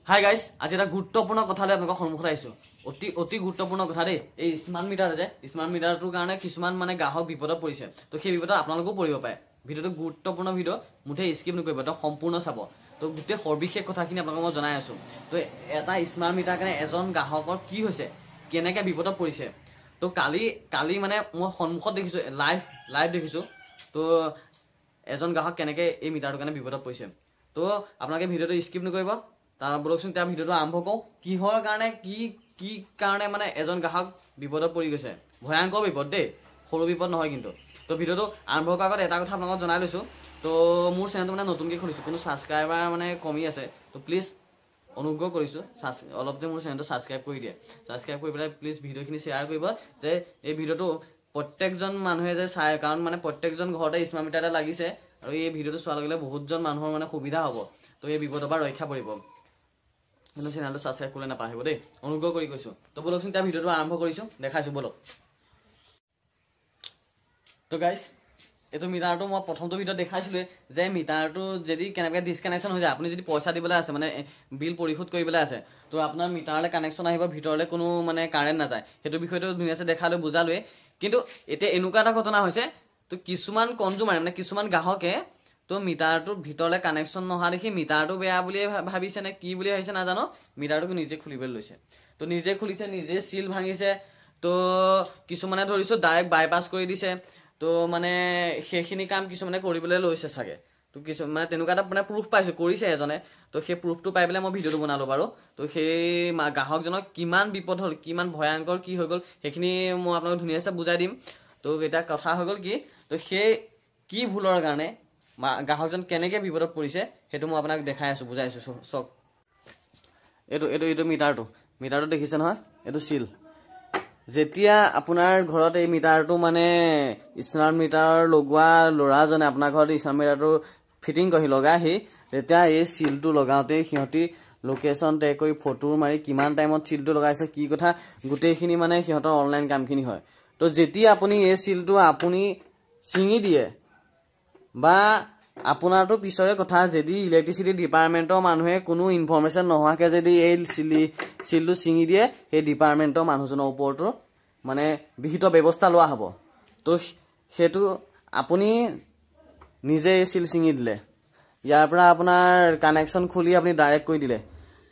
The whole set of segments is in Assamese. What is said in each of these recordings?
হাই গাইজ, আজি এটা গুৰুত্বপূৰ্ণ কথালৈ আপোনালোকৰ সন্মুখত আহিছোঁ। অতি গুৰুত্বপূৰ্ণ কথা দেই। এই স্মাৰ্ট মিটাৰ যে স্মাৰ্ট মিটাৰটোৰ কাৰণে কিছুমান মানে গ্ৰাহক বিপদত পৰিছে। তো সেই বিপদত আপোনালোকেও পৰিব পাৰে। ভিডিঅ'টো গুৰুত্বপূৰ্ণ ভিডিঅ', মুঠেই স্কিপ নকৰিব, তো সম্পূৰ্ণ চাব। তো গোটেই সবিশেষ কথাখিনি আপোনালোকক মই জনাই আছোঁ। তো এটা স্মাৰ্ট মিটাৰ কাৰণে এজন গ্ৰাহকৰ কি হৈছে, কেনেকৈ বিপদত পৰিছে। তো কালি মানে মই সন্মুখত দেখিছোঁ, লাইভ দেখিছোঁ। তো এজন গ্ৰাহক কেনেকৈ এই মিটাৰটোৰ কাৰণে বিপদত পৰিছে। তো আপোনালোকে ভিডিঅ'টো স্কিপ নকৰিব। তাৰ বলকচোন তাৰ ভিডিঅ'টো আৰম্ভ কৰোঁ। কিহৰ কাৰণে কি কাৰণে মানে এজন গ্ৰাহক বিপদত পৰি গৈছে। ভয়ংকৰ বিপদ দেই, সৰু বিপদ নহয় কিন্তু। তো ভিডিঅ'টো আৰম্ভ কৰাৰ আগত এটা কথা আপোনালোকক জনাই লৈছোঁ। তো মোৰ চেনেলটো মানে নতুনকৈ খুলিছোঁ, কোনো ছাবস্ক্ৰাইবাৰ মানে কমি আছে। তো প্লিজ অনুগ্ৰহ কৰিছোঁ অলপ যে মোৰ চেনেলটো ছাবস্ক্ৰাইব কৰি দিয়ে। ছাবস্ক্ৰাইব কৰি পেলাই প্লিজ ভিডিঅ'খিনি শ্বেয়াৰ কৰিব, যে এই ভিডিঅ'টো প্ৰত্যেকজন মানুহে যে চায়, কাৰণ মানে প্ৰত্যেকজন ঘৰতে স্মাৰ্ট মিটাৰ এটা লাগিছে। আৰু এই ভিডিঅ'টো চোৱাৰ লগে লগে বহুতজন মানুহৰ মানে সুবিধা হ'ব। তো এই বিপদৰ পৰা ৰক্ষা পৰিব। কিন্তু চেনেলটো ছাবস্ক্ৰাইব কৰিলে নাপাহৰিব দেই, অনুগ্ৰহ কৰি কৈছোঁ। তো বলকচোন তাৰ ভিডিঅ'টো আৰম্ভ কৰিছোঁ, দেখাইছোঁ বলক। তো গাইজ, এইটো মিটাৰটো মই প্ৰথমটো ভিডিঅ'ত দেখাইছিলোঁৱে, যে মিটাৰটো যদি কেনেকৈ ডিছকানেকশ্যন হৈ যায়, আপুনি যদি পইচা দিবলৈ আছে, মানে বিল পৰিশোধ কৰিবলৈ আছে, তো আপোনাৰ মিটাৰলৈ কানেকশ্যন আহিব, ভিতৰলৈ কোনো মানে কাৰেণ্ট নাযায়। সেইটো বিষয়টো ধুনীয়াকৈ দেখালৈ বুজালোৱে। কিন্তু এতিয়া এনেকুৱা এটা ঘটনা হৈছে, তো কিছুমান কনজুমাৰে মানে কিছুমান গ্ৰাহকে তো মিটাৰটোৰ ভিতৰলৈ কানেকশ্যন নহা দেখি মিটাৰটো বেয়া বুলিয়ে ভাবিছে নে কি বুলি ভাবিছে নাজানো, মিটাৰটোকে নিজে খুলিবলৈ লৈছে। তো নিজে খুলিছে, নিজে চিল ভাঙিছে। তো কিছুমানে ধৰিছোঁ ডাইৰেক্ট বাইপাছ কৰি দিছে। তো মানে সেইখিনি কাম কিছুমানে কৰিবলৈ লৈছে চাগে। তো মানে তেনেকুৱা এটা মানে প্ৰুফ পাইছোঁ, কৰিছে এজনে। তো সেই প্ৰুফটো পাই পেলাই মই ভিডিঅ'টো বনালোঁ বাৰু। তো সেই গ্ৰাহকজনক কিমান বিপদ হ'ল, কিমান ভয়ংকৰ কি হৈ গ'ল, সেইখিনি মই আপোনালোকক ধুনীয়াকৈ বুজাই দিম। তো এতিয়া কথা হৈ গ'ল কি, তো সেই কি ভুলৰ কাৰণে গ্ৰাহকজন কেনেকৈ বিপদত পৰিছে, সেইটো মই আপোনাক দেখাই আছোঁ, বুজাই আছোঁ। চাওক, এইটো মিটাৰটো দেখিছে নহয়, এইটো চিল। যেতিয়া আপোনাৰ ঘৰত এই মিটাৰটো মানে স্মাৰ্ট মিটাৰ লগোৱা ল'ৰাজনে আপোনাৰ ঘৰত স্মাৰ্ট মিটাৰটো ফিটিং কৰি লগাইহি, তেতিয়া এই চিলটো লগাওঁতেই সিহঁতি লোকেশ্যন ট্ৰেক কৰি ফটো মাৰি কিমান টাইমত চিলটো লগাইছে, কি কথা, গোটেইখিনি মানে সিহঁতৰ অনলাইন কামখিনি হয়। তো যেতিয়া আপুনি এই চিলটো আপুনি ছিঙি দিয়ে, বা আপোনাৰতো পিছৰে কথা, যদি ইলেক্ট্ৰিচিটি ডিপাৰ্টমেণ্টৰ মানুহে কোনো ইনফৰ্মেশ্যন নোহোৱাকৈ যদি এই চিলটো ছিঙি দিয়ে, সেই ডিপাৰ্টমেণ্টৰ মানুহজনৰ ওপৰতো মানে বিহিত ব্যৱস্থা লোৱা হ'ব। তো সেইটো আপুনি নিজে এই চিল ছিঙি দিলে, ইয়াৰ পৰা আপোনাৰ কানেকশ্যন খুলি আপুনি ডাইৰেক্ট কৰি দিলে,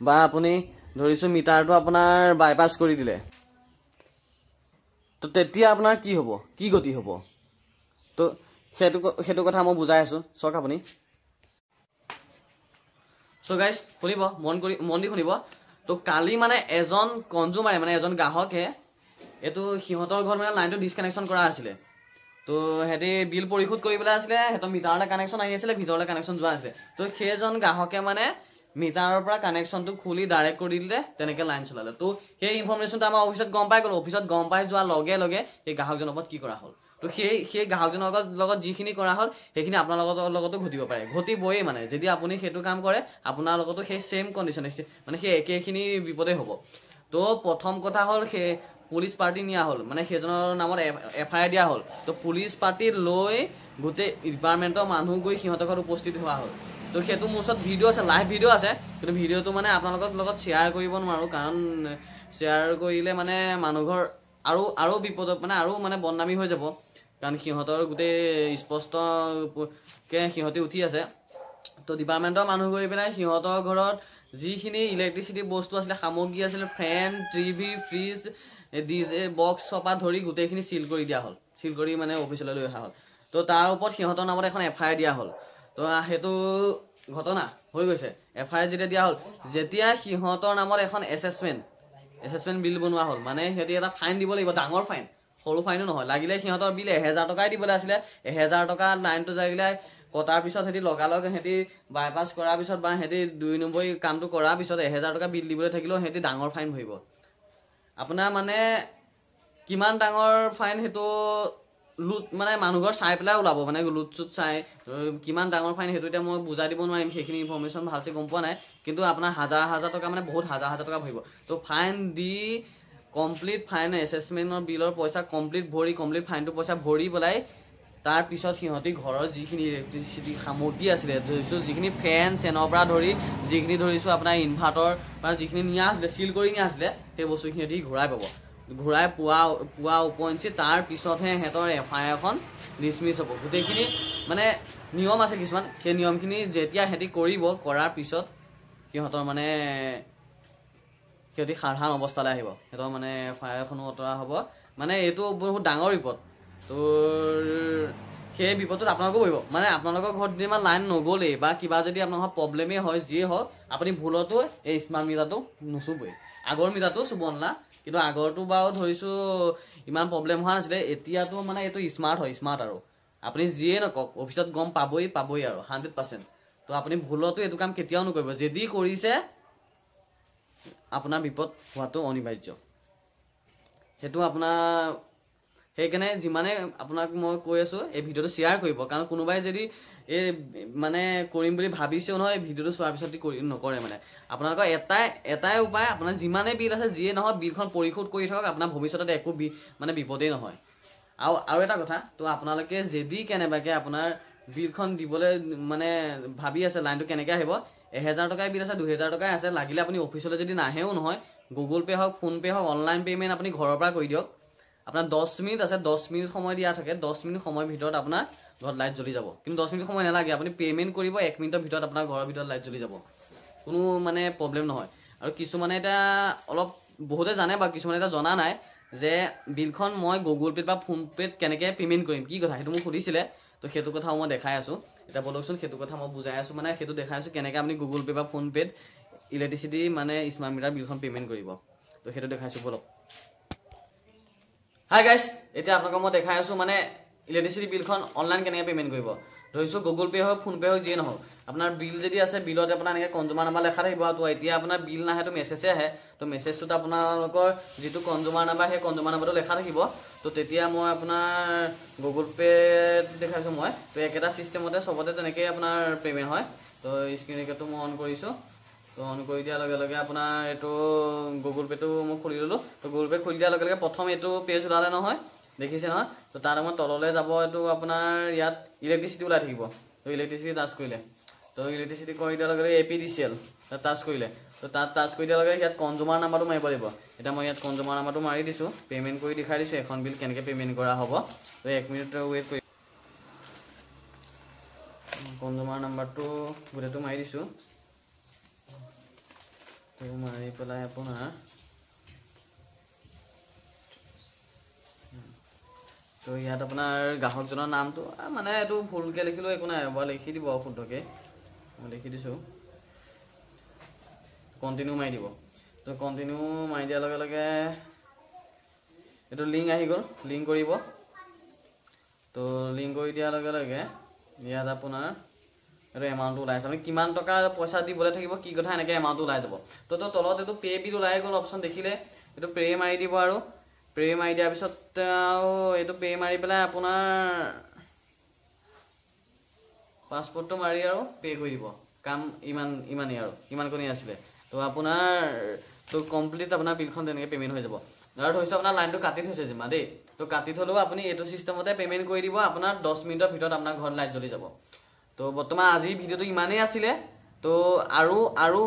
বা আপুনি ধৰিছোঁ মিটাৰটো আপোনাৰ বাইপাছ কৰি দিলে, তো তেতিয়া আপোনাৰ কি হ'ব, কি গতি হ'ব। তো সেইটো কথা মই বুজাই আছোঁ, চাওক আপুনি। চ' গাইজ শুনিব, মন দি শুনিব। তো কালি মানে এজন কনজুমাৰে মানে এজন গ্ৰাহকে এইটো সিহঁতৰ ঘৰত মানে লাইনটো ডিছকানেকশ্যন কৰা আছিলে। তো সিহঁতি বিল পৰিশোধ কৰিবলৈ আছিলে, সিহঁতৰ মিটাৰলৈ কানেকশ্যন আহি আছিলে, ভিতৰলৈ কানেকশ্যন যোৱা আছিলে। তো সেইজন গ্ৰাহকে মানে মিটাৰৰ পৰা কানেকশ্যনটো খুলি ডাইৰেক্ট কৰি দিলে, তেনেকৈ লাইন চলালে। তো সেই ইনফৰ্মেশ্যনটো আমাৰ অফিচত গম পাই গ'লোঁ। অফিচত গম পাই যোৱাৰ লগে লগে সেই গ্ৰাহকজনৰ ওপৰত কি কৰা হ'ল। তো সেই গ্ৰাহকজনৰ লগত যিখিনি কৰা হ'ল, সেইখিনি আপোনাৰ লগতো ঘটিব পাৰে, ঘটিবই। মানে যদি আপুনি সেইটো কাম কৰে, আপোনাৰ লগতো সেই ছেইম কণ্ডিশ্যন, মানে সেই একেখিনি বিপদে হ'ব। তো প্ৰথম কথা হ'ল, সেই পুলিচ পাৰ্টি নিয়া হ'ল, মানে সেইজনৰ নামত FIR দিয়া হ'ল। তো পুলিচ পাৰ্টি লৈ গোটেই ডিপাৰ্টমেণ্টৰ মানুহ গৈ সিহঁতৰ ঘৰত উপস্থিত হোৱা হ'ল। তো সেইটো মোৰ ওচৰত ভিডিঅ' আছে, লাইভ ভিডিঅ' আছে। কিন্তু ভিডিঅ'টো মানে আপোনালোকৰ লগত শ্বেয়াৰ কৰিব নোৱাৰোঁ, কাৰণ শ্বেয়াৰ কৰিলে মানে মানুহঘৰ আৰু বিপদত মানে আৰু মানে বদনামী হৈ যাব, কাৰণ সিহঁতৰ গোটেই স্পষ্টকৈ সিহঁতি উঠি আছে। তো ডিপাৰ্টমেণ্টৰ মানুহ গৈ পেলাই সিহঁতৰ ঘৰত যিখিনি ইলেক্ট্ৰিচিটি বস্তু আছিলে, সামগ্ৰী আছিলে, ফেন, টিভি, ফ্ৰিজ, DJ বক্সৰ পৰা ধৰি গোটেইখিনি চিল কৰি দিয়া হ'ল, চিল কৰি মানে অফিচলৈ লৈ অহা হ'ল। তো তাৰ ওপৰত সিহঁতৰ নামত এখন FIR দিয়া হ'ল। তো সেইটো ঘটনা হৈ গৈছে। FIR যেতিয়া দিয়া হ'ল, যেতিয়া সিহঁতৰ নামত এখন এছেছমেণ্ট বিল বনোৱা হ'ল, মানে সিহঁতি এটা ফাইন দিব লাগিব, ডাঙৰ ফাইন, সৰু ফাইনো নহয়। লাগিলে সিহঁতৰ বিল 1000 টকাই দিবলৈ আছিলে, 1000 টকা লাইনটো লাগিলে কটাৰ পিছত সিহঁতি লগালগ সিহঁতি বাইপাছ কৰাৰ পিছত বা সিহঁতি 2 নম্বৰ কামটো কৰাৰ পিছত 1000 টকা বিল দিবলৈ থাকিলেও সিহঁতি ডাঙৰ ফাইন ভৰিব। আপোনাৰ মানে কিমান ডাঙৰ ফাইন, সেইটো লুট মানে মানুহঘৰ চাই পেলাই ওলাব, মানে লুট চুট চাই কিমান ডাঙৰ ফাইন সেইটো এতিয়া মই বুজাই দিব নোৱাৰিম, সেইখিনি ইনফৰ্মেশ্যন ভালছে গম পোৱা নাই। কিন্তু আপোনাৰ হাজাৰ টকা, মানে বহুত হাজাৰ টকা ভৰিব। তো ফাইন দি কমপ্লিট ফাইন এছেছমেণ্টৰ বিলৰ পইচা কমপ্লিট ফাইনটো পইচা ভৰি পেলাই তাৰ পিছত সিহঁতি ঘৰৰ যিখিনি ইলেক্ট্ৰিচিটি সামগ্ৰী আছিলে ধৰিছোঁ যিখিনি ফেন চেনৰ পৰা ধৰি যিখিনি ধৰিছোঁ আপোনাৰ ইনভাৰ্টাৰ বা যিখিনি নিয়া আছিলে চিল কৰি নিয়া আছিলে সেই বস্তুখিনি সিহঁতি ঘূৰাই পাব ঘূৰাই পোৱা উপৰঞ্চি তাৰ পিছতহে সিহঁতৰ FIR এখন ডিছমিছ হ'ব গোটেইখিনি মানে নিয়ম আছে কিছুমান সেই নিয়মখিনি যেতিয়া সিহঁতি কৰিব কৰাৰ পিছত সিহঁতৰ মানে সিহঁতি সাধাৰণ অৱস্থালৈ আহিব সিহঁতৰ মানে FIR এখনো অতৰা হ'ব মানে এইটো বহুত ডাঙৰ বিপদ তো সেই বিপদটোত আপোনালোকো পৰিব মানে আপোনালোকৰ ঘৰত যদি ইমান লাইন নগ'লেই বা কিবা যদি আপোনালোকৰ প্ৰব্লেমেই হয় যিয়ে হওক আপুনি ভুলতো এই স্মাৰ্ট মিটাৰটো নুচুবই আগৰ মিটাৰটো চুব নালা কিন্তু আগৰটো বাৰু ধৰিছোঁ ইমান প্ৰব্লেম হোৱা নাছিলে এতিয়াতো মানে এইটো স্মাৰ্ট হয় স্মাৰ্ট আৰু আপুনি যিয়ে নকওক অফিচত গম পাবই আৰু 100% তো আপুনি ভুলতো এইটো কাম কেতিয়াও নকৰিব যদি কৰিছে আপোনাৰ বিপদ হোৱাটো অনিবাৰ্য সেইটো আপোনাৰ সেইকাৰণে যিমানে আপোনাক মই কৈ আছোঁ এই ভিডিঅ'টো শ্বেয়াৰ কৰিব কাৰণ কোনোবাই যদি এই মানে কৰিম বুলি ভাবিছেও নহয় ভিডিঅ'টো চোৱাৰ পিছত নকৰে মানে আপোনালোকৰ এটাই উপায় আপোনাৰ যিমানে বিল আছে যিয়ে নহয় বিলখন পৰিশোধ কৰি থাকক আপোনাৰ ভৱিষ্যতত একো মানে বিপদেই নহয় আৰু এটা কথা তো আপোনালোকে যদি কেনেবাকৈ আপোনাৰ বিলখন দিবলৈ মানে ভাবি আছে লাইনটো কেনেকৈ আহিব 1000 টকাৰ বিল আছে 2000 টকাই আছে লাগিলে আপুনি অফিচলৈ যদি নাহেও নহয় গুগল পে' হওক ফোনপে' হওক অনলাইন পে'মেণ্ট আপুনি ঘৰৰ পৰা কৰি দিয়ক আপোনাৰ 10 মিনিট আছে 10 মিনিট সময় দিয়া থাকে 10 মিনিট সময়ৰ ভিতৰত আপোনাৰ ঘৰত লাইট জ্বলি যাব কিন্তু 10 মিনিট সময় নালাগে আপুনি পে'মেণ্ট কৰিব 1 মিনিটৰ ভিতৰত আপোনাৰ ঘৰৰ ভিতৰত লাইট জ্বলি যাব কোনো মানে প্ৰব্লেম নহয় আৰু কিছুমানে এতিয়া অলপ বহুতে জানে বা কিছুমানে এটা জনা নাই যে বিলখন মই গুগল পে'ত বা ফোনপে'ত কেনেকৈ পে'মেণ্ট কৰিম কি কথা সেইটো মোক সুধিছিলে তো সেইটো কথাও মই দেখাই আছোঁ এতিয়া বলকচোন সেইটো কথা মই বুজাই আছোঁ মানে সেইটো দেখাই আছোঁ কেনেকৈ আপুনি গুগল পে' বা ফোনপে'ত ইলেক্ট্ৰিচিটি মানে স্মাৰ্ট মিটাৰ বিলখন পে'মেণ্ট কৰিব তো সেইটো দেখাইছোঁ বলক হাই গাইজ এতিয়া আপোনালোকক মই দেখাই আছোঁ মানে ইলেক্ট্ৰিচিটি বিলখন অনলাইন কেনেকৈ পে'মেণ্ট কৰিব ধৰিছোঁ গুগল পে' হওক ফোনপে' হওক যিয়ে নহওক আপোনাৰ বিল যদি আছে বিলত আপোনাৰ এনেকৈ কনজুমাৰ নাম্বাৰ লেখা থাকিব তো এতিয়া আপোনাৰ বিল নাহে তো মেছেজে আহে তো মেছেজটোত আপোনালোকৰ যিটো কনজুমাৰ নাম্বাৰ সেই কনজুমাৰ নাম্বাৰটো লেখা থাকিব তো তেতিয়া মই আপোনাৰ গুগল পে'ত দেখাইছোঁ মই তো একেটা ছিষ্টেমতে চবতে তেনেকৈ আপোনাৰ পে'মেণ্ট হয় তো স্ক্ৰীন ৰেকৰ্ডটো মই অন কৰিছোঁ তো অন কৰি দিয়াৰ লগে লগে আপোনাৰ এইটো গুগল পে'টো মই খুলি ল'লোঁ তো গুগল পে' খুলি দিয়াৰ লগে লগে প্ৰথম এইটো পেজ ওলালে নহয় দেখিছে নহয় তো তাৰ মই তললৈ যাব এইটো আপোনাৰ ইয়াত ইলেক্ট্ৰিচিটি ওলাই থাকিব তো ইলেক্ট্ৰিচিটি টাচ কৰিলে তো ইলেক্ট্ৰিচিটি কৰি দিয়াৰ লগে লগে APDCL তাত টাচ কৰিলে তো তাত টাচ কৰি দিয়াৰ লগে ইয়াত কনজুমাৰ নাম্বাৰটো মাৰিব লাগিব এতিয়া মই ইয়াত কনজুমাৰ নাম্বাৰটো মাৰি দিছোঁ পে'মেণ্ট কৰি দেখাই দিছোঁ এখন বিল কেনেকৈ পে'মেণ্ট কৰা হ'ব তো 1 মিনিট ৱেইট কৰি কনজুমাৰ নাম্বাৰটো গোটেইটো মাৰি দিছোঁ তো মাৰি পেলাই আপোনাৰ তো ইয়াত আপোনাৰ গ্ৰাহকজনৰ নামটো মানে এইটো ভুলকৈ লিখিলেও একো নাই এবাৰ লিখি দিব শুদ্ধকৈ মই লিখি দিছোঁ কণ্টিনিউ মাৰি দিব তো কণ্টিনিউ মাৰি দিয়াৰ লগে লগে এইটো লিংক আহি গ'ল লিংক কৰিব তো লিংক কৰি দিয়াৰ লগে লগে ইয়াত আপোনাৰ এইটো এমাউণ্টটো ওলাই আছে আমি কিমান টকা পইচা দিবলৈ থাকিব কি কথা এনেকৈ এমাউণ্টটো ওলাই যাব তো তলত এইটো পে' বিল ওলাই গ'ল অপশ্যন দেখিলে এইটো পে' মাৰি দিব আৰু পে' মাৰি দিয়াৰ পিছত আৰু এইটো পে' মাৰি পেলাই আপোনাৰ পাছপৰ্টটো মাৰি আৰু পে' কৰি দিব কাম ইমানেই আৰু ইমানকণেই আছিলে তো আপোনাৰ তো কমপ্লিট আপোনাৰ বিলখন তেনেকৈ পে'মেণ্ট হৈ যাব আৰু ধৰিছোঁ আপোনাৰ লাইনটো কাটি থৈছে যিমান দেই তো কাটি থ'লেও আপুনি এইটো ছিষ্টেমতে পে'মেণ্ট কৰি দিব আপোনাৰ 10 মিনিটৰ ভিতৰত আপোনাৰ ঘৰত লাইট জ্বলি যাব তো বৰ্তমান আজিৰ ভিডিঅ'টো ইমানেই আছিলে তো আৰু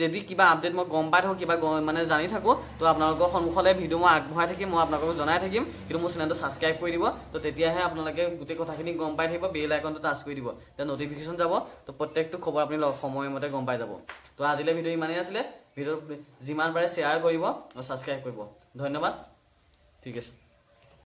যদি কিবা আপডেট মই গম পাই থাকোঁ কিবা মানে জানি থাকোঁ তো আপোনালোকৰ সন্মুখলৈ ভিডিঅ' মই আগবঢ়াই থাকিম মই আপোনালোকক জনাই থাকিম কিন্তু মোৰ চেনেলটো ছাবস্ক্ৰাইব কৰি দিব তো তেতিয়াহে আপোনালোকে গোটেই কথাখিনি গম পাই থাকিব বেল আইকনটো টাচ কৰি দিব তেতিয়া নটিফিকেশ্যন যাব তো প্ৰত্যেকটো খবৰ আপুনি সময়মতে গম পাই যাব তো আজিলৈ ভিডিঅ' ইমানেই আছিলে ভিডিঅ' যিমান পাৰে শ্বেয়াৰ কৰিব আৰু ছাবস্ক্ৰাইব কৰিব ধন্যবাদ ঠিক আছে